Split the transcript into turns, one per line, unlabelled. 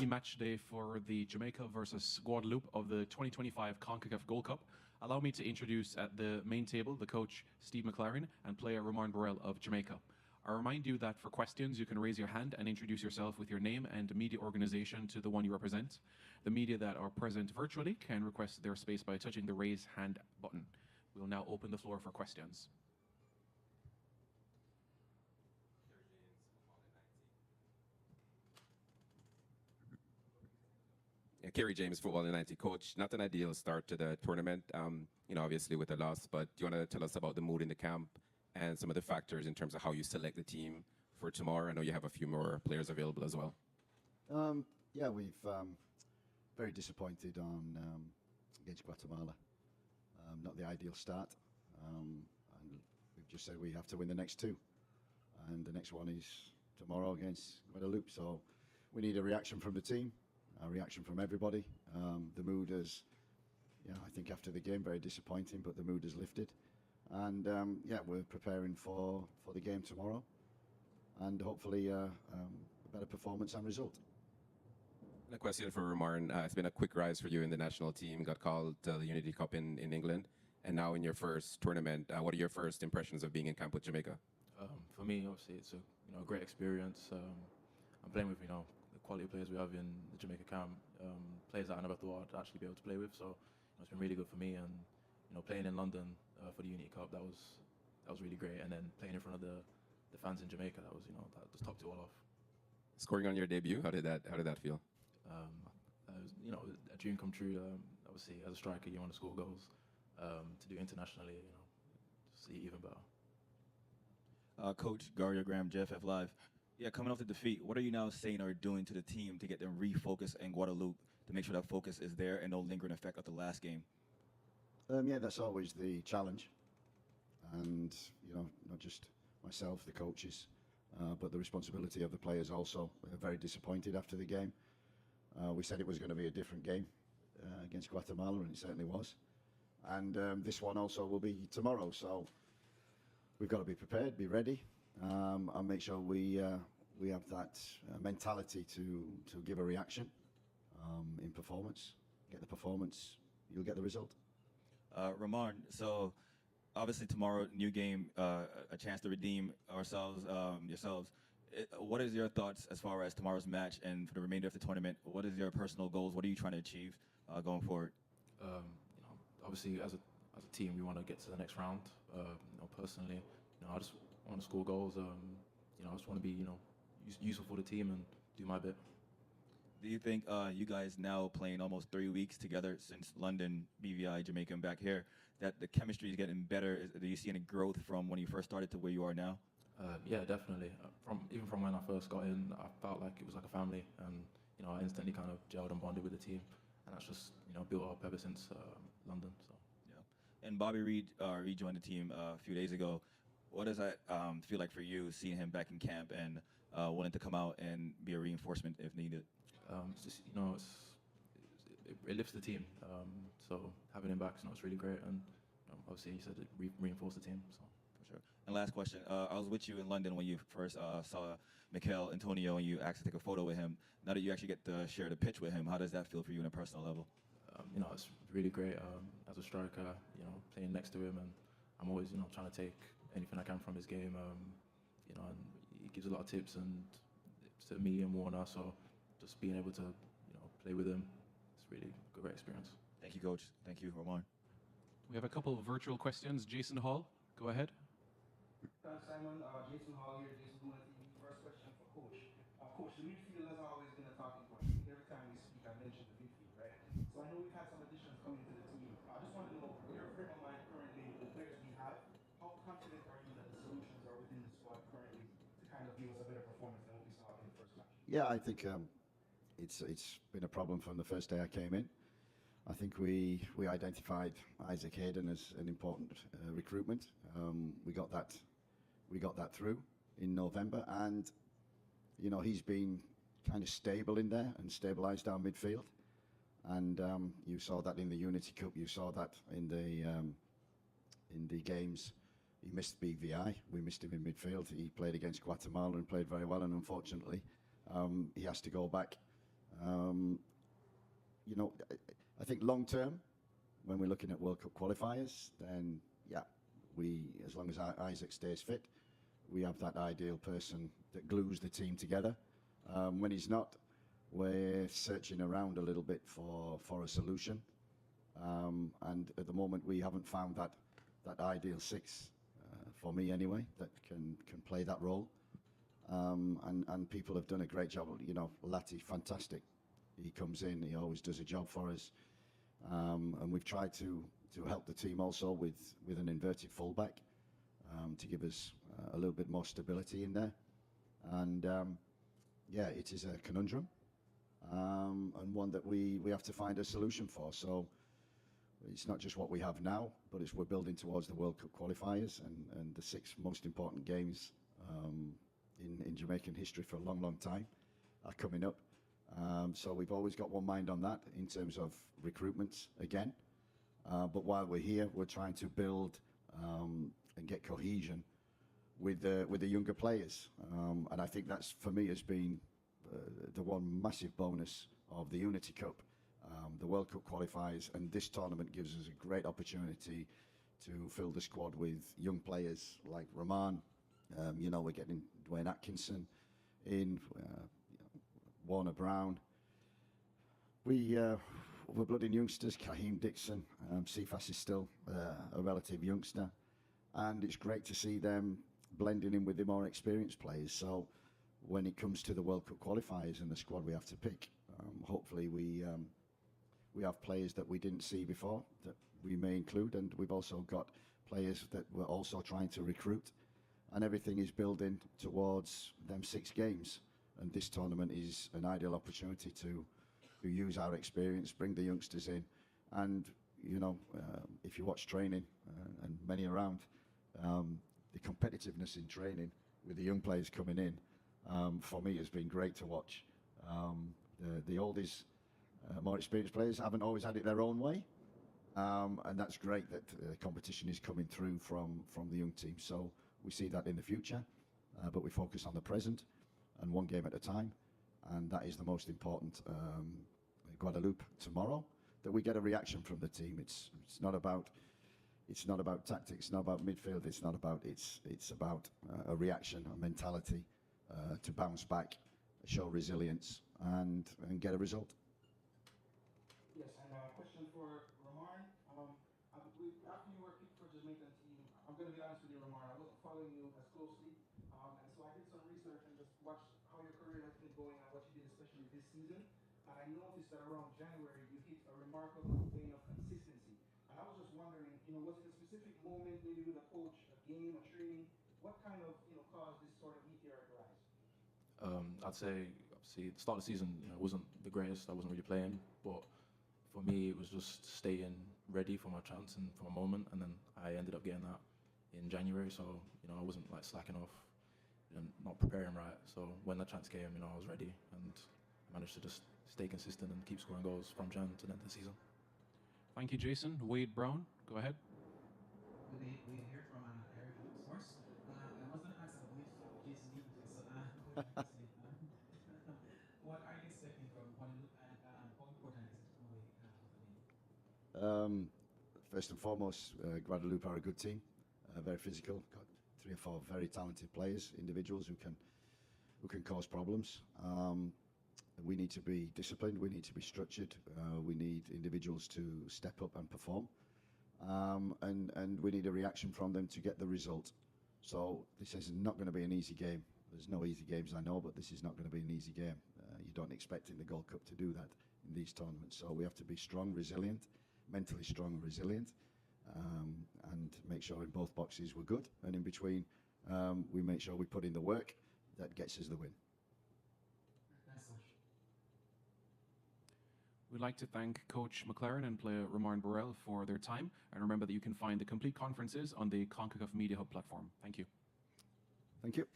early match day for the Jamaica versus Guadeloupe of the 2025 CONCACAF Gold Cup. Allow me to introduce at the main table the coach, Steve McClaren, and player Rumarn Burrel of Jamaica. I remind you that for questions, you can raise your hand and introduce yourself with your name and media organization to the one you represent. The media that are present virtually can request their space by touching the raise hand button. We will now open the floor for questions.
Yeah, Kerry James, Football in 90. Coach, not an ideal start to the tournament, obviously with a loss, but do you want to tell us about the mood in the camp and some of the factors in terms of how you select the team for tomorrow? I know you have a few more players available as well.
Yeah, we've very disappointed on against Guatemala. Not the ideal start, and we've just said we have to win the next two, and the next one is tomorrow against Guadeloupe. So we need a reaction from the team, a reaction from everybody. The mood is, I think after the game, very disappointing, but the mood has lifted. And we're preparing for the game tomorrow, and hopefully a better performance and result.
A question for Rumarn. It's been a quick rise for you in the national team. Got called to the Unity Cup in England, and now in your first tournament. What are your first impressions of being in camp with Jamaica?
For me, obviously, it's a great experience. I'm playing with the quality players we have in the Jamaica camp, players that I never thought I'd actually be able to play with. So it's been really good for me, and playing in London for the Unity Cup, that was really great. And then playing in front of the fans in Jamaica, that was that just topped it all off.
Scoring on your debut, how did that feel?
A dream come true. Obviously, as a striker, you want to score goals. To do internationally, just even better.
Coach Gario Graham, JFF Live. Yeah, coming off the defeat, what are you now saying or doing to the team to get them refocused in Guadeloupe to make sure that focus is there and no lingering effect of the last game?
That's always the challenge, and not just myself, the coaches, but the responsibility of the players also. We're very disappointed after the game. We said it was going to be a different game against Guatemala, and it certainly was. And this one also will be tomorrow, so we've got to be prepared, be ready, and make sure we have that mentality to give a reaction in performance. Get the performance, you'll get the result.
Rumarn, so obviously tomorrow, new game, a chance to redeem yourselves. What is your thoughts as far as tomorrow's match and for the remainder of the tournament? What is your personal goals? What are you trying to achieve going forward?
Obviously, as a team, we want to get to the next round. Personally, I just want to score goals. I just want to be, useful for the team and do my bit.
Do you think you guys now playing almost 3 weeks together since London, BVI, Jamaica, and back here, that the chemistry is getting better? Do you see any growth from when you first started to where you are now?
Yeah, definitely. Even from when I first got in, I felt like it was like a family, and I instantly kind of gelled and bonded with the team, and that's just built up ever since London. So
yeah. And Bobby Reid rejoined the team a few days ago. What does that feel like for you, seeing him back in camp and willing to come out and be a reinforcement if needed?
It's just it lifts the team. So having him back, it's really great, and obviously he said it reinforced the team. So.
For sure. And last question. I was with you in London when you first saw Mikel Antonio and you asked to take a photo with him. Now that you actually get to share the pitch with him, how does that feel for you on a personal level?
It's really great as a striker, playing next to him, and I'm always, trying to take anything I can from his game, and he gives a lot of tips and to me and Warner, so just being able to, play with him, it's really a great experience.
Thank you, Coach. Thank you, Rumarn.
We have a couple of virtual questions. Jason Hall, go ahead.
Thanks, Simon. Jason Hall here, Jason Hall TV. First question for Coach. Coach, the midfield has always been a talking point. Every time we speak, I mention the midfield, right? So I know we've had some additions coming to the team. I just want to know, your frame of mind currently, the players we have, how confident are you that the solutions are within the squad currently to kind of give us a better performance than what we saw in the first match?
Yeah, I think it's been a problem from the first day I came in. I think we identified Isaac Hayden as an important recruitment. We got that through in November, and he's been kind of stable in there and stabilised our midfield. And you saw that in the Unity Cup. You saw that in the games. He missed BVI. We missed him in midfield. He played against Guatemala and played very well. And unfortunately, he has to go back You know, I think long term, when we're looking at World Cup qualifiers, then yeah, as long as Isaac stays fit, we have that ideal person that glues the team together. When he's not, we're searching around a little bit for a solution. And at the moment, we haven't found that ideal six, for me anyway, that can play that role. And people have done a great job. You know, Lati, fantastic. He comes in, he always does a job for us. And we've tried to help the team also with an inverted fullback to give us a little bit more stability in there. And yeah, it is a conundrum and one that we have to find a solution for. So it's not just what we have now, but we're building towards the World Cup qualifiers and the 6 most important games in Jamaican history for a long, long time are coming up. So we've always got one mind on that in terms of recruitment again. But while we're here, we're trying to build and get cohesion with the younger players. And I think that's, for me, has been the one massive bonus of the Unity Cup, the World Cup qualifiers, and this tournament gives us a great opportunity to fill the squad with young players like Rumarn. You know, we're getting Dwayne Atkinson in, Warner Brown. We're blooding youngsters. Kahim Dixon, Cephas is still a relative youngster, and it's great to see them blending in with the more experienced players. So when it comes to the World Cup qualifiers and the squad we have to pick, hopefully we have players that we didn't see before that we may include, and we've also got players that we're also trying to recruit, and everything is building towards them 6 games. And this tournament is an ideal opportunity to use our experience, bring the youngsters in, and you know, if you watch training and many around, the competitiveness in training with the young players coming in, for me, has been great to watch. The oldies, more experienced players haven't always had it their own way, and that's great that the competition is coming through from the young team. So we see that in the future, but we focus on the present and one game at a time, and that is the most important. Guadeloupe tomorrow, that we get a reaction from the team. It's not about tactics, not about midfield. It's about a reaction, a mentality to bounce back, show resilience, and get a result.
Yes, and a question for Rumarn. After you were picked for Jamaican team, I'm going to be honest with you, Rumarn, I wasn't following you as closely, and so I did some research and just watched how your career has been going and what you did, especially this season. And I noticed that around January you hit a remarkable vein of consistency. And I was just wondering, you know, was it a specific moment, maybe with a coach, a game, a training? What kind of, you know, caused this sort of meteoric rise?
I'd say, obviously, the start of the season, you know, wasn't the greatest. I wasn't really playing, but for me, it was just staying ready for my chance and for my moment. And then I ended up getting that in January. So, you know, I wasn't like slacking off and not preparing right. So when the chance came, you know, I was ready and I managed to just stay consistent and keep scoring goals from Jan to the end of the season.
Thank you, Jason. Wade Brown, go ahead.
We hear from Area Sports. I was going to ask about Jason Dean. So, what are you expecting from Guadeloupe, and how important is it to come away with a win?
First and foremost, Guadeloupe are a good team, very physical. Got 3 or 4 very talented players, individuals who can cause problems. We need to be disciplined. We need to be structured. We need individuals to step up and perform, and we need a reaction from them to get the result. So this is not going to be an easy game. There's no easy games, I know, but this is not going to be an easy game. You don't expect in the Gold Cup to do that in these tournaments. So we have to be strong, resilient, mentally strong and resilient, and make sure in both boxes we're good, and in between we make sure we put in the work that gets us the win.
We'd like to thank Coach McClaren and player Rumarn Burrel for their time, and remember that you can find the complete conferences on the CONCACAF Media Hub platform. Thank you.
Thank you.